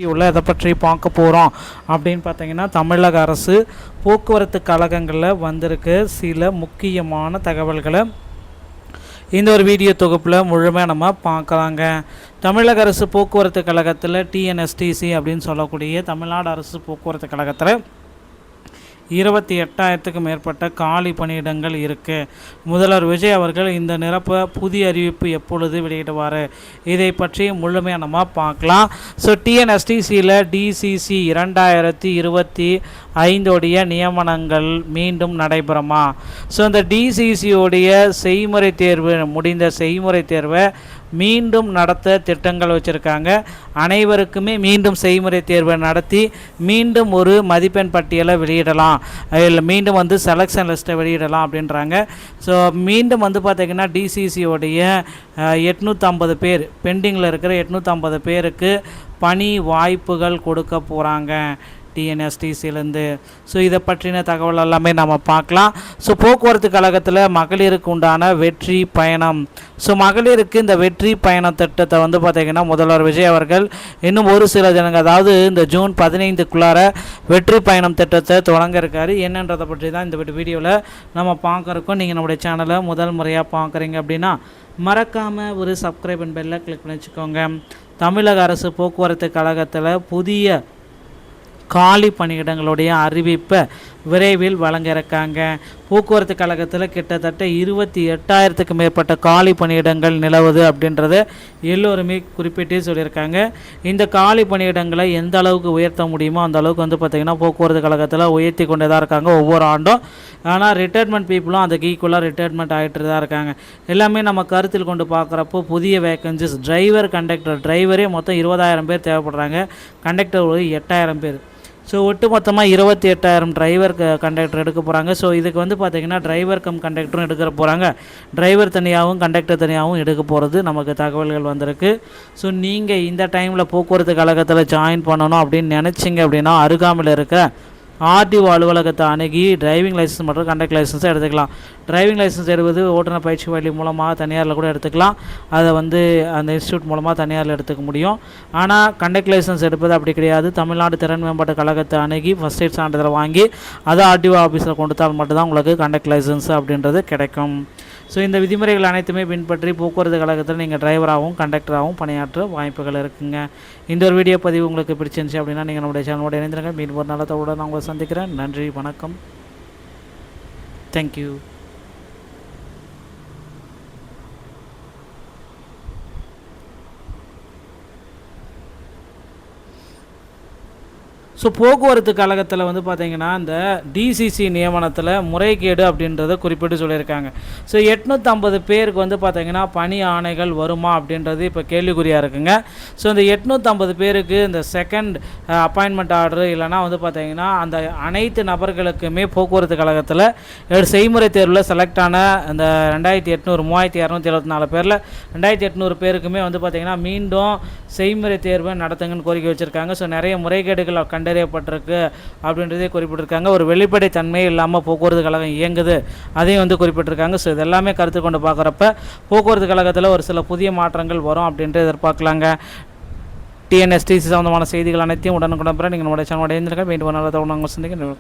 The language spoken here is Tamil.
உள்ள இதை பற்றி பார்க்க போகிறோம் அப்படின்னு பார்த்தீங்கன்னா, தமிழக அரசு போக்குவரத்து கழகங்களில் வந்திருக்க சில முக்கியமான தகவல்களை இந்த ஒரு வீடியோ தொகுப்பில் முழுமையாக நம்ம பார்க்கலாங்க. தமிழக அரசு போக்குவரத்து கழகத்தில் டிஎன்எஸ்டிசி அப்படின்னு சொல்லக்கூடிய தமிழ்நாடு அரசு போக்குவரத்து கழகத்தில் 28,000க்கும் மேற்பட்ட காலி பணியிடங்கள் இருக்குது. முதல்வர் விஜய் அவர்கள் இந்த நிரப்ப புதிய அறிவிப்பு எப்பொழுது வெளியிடுவார், இதை பற்றி முழுமையாக நம்ம பார்க்கலாம். ஸோ டிஎன்எஸ்டிசியில் டிசிசி 2025 நியமனங்கள் மீண்டும் நடைபெறுமா? ஸோ இந்த டிசிசியோடைய செய்முறை தேர்வு முடிந்த செய்முறை தேர்வை மீண்டும் நடத்த திட்டங்கள் வச்சுருக்காங்க. அனைவருக்குமே மீண்டும் செய்முறை தேர்வை நடத்தி மீண்டும் ஒரு மதிப்பெண் பட்டியலை வெளியிடலாம், இல்லை மீண்டும் செலெக்ஷன் லிஸ்ட்டை வெளியிடலாம் அப்படின்றாங்க. ஸோ மீண்டும் பார்த்திங்கன்னா டிசிசியோடைய 850 பேர் பெண்டிங்கில் இருக்கிற 850 பேருக்கு பணி வாய்ப்புகள் கொடுக்க போகிறாங்க டிஎன்எஸ்டிசிலேருந்து. ஸோ இதை பற்றின தகவல் எல்லாமே நம்ம பார்க்கலாம். ஸோ போக்குவரத்து கழகத்தில் மகளிருக்கு உண்டான வெற்றி பயணம். ஸோ மகளிருக்கு இந்த வெற்றி பயண திட்டத்தை பார்த்திங்கன்னா முதல்வர் விஜய் அவர்கள் இன்னும் ஒரு சில தினங்கள், அதாவது இந்த ஜூன் 15க்குள்ளார வெற்றி பயணம் திட்டத்தை தொடங்க இருக்காரு. என்னன்றதை பற்றி தான் இந்த வீடியோவில் நம்ம பார்க்குறோம். நீங்கள் நம்முடைய சேனலை முதல் முறையாக பார்க்குறீங்க அப்படின்னா மறக்காமல் ஒரு சப்ஸ்கிரைப் அண்ட் பெல்லை கிளிக் பண்ணி வச்சுக்கோங்க. தமிழக அரசு போக்குவரத்து கழகத்தில் புதிய காலி பணியிடங்களுடைய அறிவிப்பை விரைவில் வழங்க இருக்காங்க. போக்குவரத்து கழகத்தில் கிட்டத்தட்ட 28,000க்கும் மேற்பட்ட காலி பணியிடங்கள் நிலவுது அப்படின்றத எல்லோருமே குறிப்பிட்டே சொல்லியிருக்காங்க. இந்த காலி பணியிடங்களை எந்த அளவுக்கு உயர்த்த முடியுமோ அந்த அளவுக்கு பார்த்திங்கன்னா போக்குவரத்து கழகத்தில் உயர்த்தி கொண்டு தான் இருக்காங்க ஒவ்வொரு ஆண்டும். ஆனால் ரிட்டையர்மெண்ட் பீப்புளும் அதுக்கு ஈக்குவலாக ரிட்டையர்மெண்ட் ஆகிட்டு தான் இருக்காங்க. எல்லாமே நம்ம கருத்தில் கொண்டு பார்க்குறப்போ புதிய வேக்கன்சிஸ் டிரைவரே மொத்தம் 20,000 பேர் தேவைப்படுறாங்க. கண்டக்டர் ஒரு 8,000 பேர். ஸோ ஒட்டு மொத்தமாக 28,000 டிரைவர் கண்டக்டர் எடுக்க போகிறாங்க. ஸோ இதுக்கு பார்த்திங்கன்னா டிரைவர் கம் கண்டக்டரும் எடுக்க போகிறாங்க. டிரைவர் தனியாகவும் கண்டக்டர் தனியாகவும் எடுக்க போகிறது நமக்கு தகவல்கள் வந்திருக்கு. ஸோ நீங்கள் இந்த டைமில் போக்குவரத்து கழகத்தில் ஜாயின் பண்ணணும் அப்படின்னு நினச்சிங்க அப்படின்னா அருகாமையில் இருக்க ஆர்டிஓ அலுவலகத்தை அணுகி டிரைவிங் லைசன்ஸ் மற்றும் கண்டக்டர் லைசன்ஸை எடுத்துக்கலாம். டிரைவிங் லைசன்ஸ் எடுப்பது ஓட்டுநர் பயிற்சி வழி மூலமாக தனியாரில் கூட எடுத்துக்கலாம். அதை அந்த இன்ஸ்டியூட் மூலமாக தனியாரில் எடுத்துக்க முடியும். ஆனால் கண்டக்டர் லைசன்ஸ் எடுப்பது அப்படி கிடையாது. தமிழ்நாடு திறன் மேம்பாட்டு கழகத்தை அணுகி ஃபஸ்ட் எய்ட் சான்றிதழ் வாங்கி அதை ஆர்டிஓ ஆஃபீஸில் கொடுத்தால் மட்டும்தான் உங்களுக்கு கண்டக்டர் லைசன்ஸ் அப்படின்றது கிடைக்கும். ஸோ இந்த விதிமுறைகள் அனைத்துமே பின்பற்றி போக்குவரத்து கழகத்தில் நீங்கள் டிரைவராகவும் கண்டக்டராகவும் பணியாற்ற வாய்ப்புகள் இருக்குங்க. இந்த ஒரு வீடியோ பதிவு உங்களுக்கு பிடிச்சிருந்துச்சு அப்படின்னா நீங்கள் நம்முடைய சேனலோட இணைந்திருங்க. மீண்டும் ஒரு நல்ல தகவலுடன் நான் உங்களை சந்திக்கிறேன். நன்றி, வணக்கம், தேங்க்யூ. ஸோ போக்குவரத்து கழகத்தில் பார்த்திங்கன்னா இந்த டிசிசி நியமனத்தில் முறைகேடு அப்படின்றத குறிப்பிட்டு சொல்லியிருக்காங்க. ஸோ 850 பேருக்கு பார்த்திங்கன்னா பணி ஆணைகள் வருமா அப்படின்றது இப்போ கேள்விக்குறியாக இருக்குங்க. ஸோ இந்த 850 பேருக்கு இந்த செகண்ட் அப்பாயின்மெண்ட் ஆர்டர் இல்லைனா பார்த்திங்கன்னா அந்த அனைத்து நபர்களுக்குமே போக்குவரத்து கழகத்தில் செய்முறை தேர்வில் செலக்ட் ஆன அந்த 3,274 பேரில் 2,800 பேருக்குமே பார்த்திங்கன்னா மீண்டும் செய்முறை தேர்வை நடத்துங்கன்னு கோரிக்கை வச்சுருக்காங்க. ஸோ நிறைய முறைகேடுகள் கண்டறியப்பட்டிருக்கு அப்படின்றதே குறிப்பிட்டிருக்காங்க. ஒரு வெளிப்படை தன்மை இல்லாமல் போக்குவரத்து கழகம் இயங்குது, அதையும் குறிப்பிட்டிருக்காங்க. ஸோ இதெல்லாமே கருத்து கொண்டு பார்க்குறப்ப போக்குவரத்து கழகத்தில் ஒரு சில புதிய மாற்றங்கள் வரும் அப்படின்ட்டு எதிர்பார்க்கலாங்க. டிஎன்எஸ்டிசி சம்பந்தமான செய்திகள் அனைத்தையும் உடனுக்குடன் நீங்கள் நம்முடைய சேனலோட இணைந்திருக்க வேண்டும். நல்ல தகவல் நாங்கள் சந்திக்க.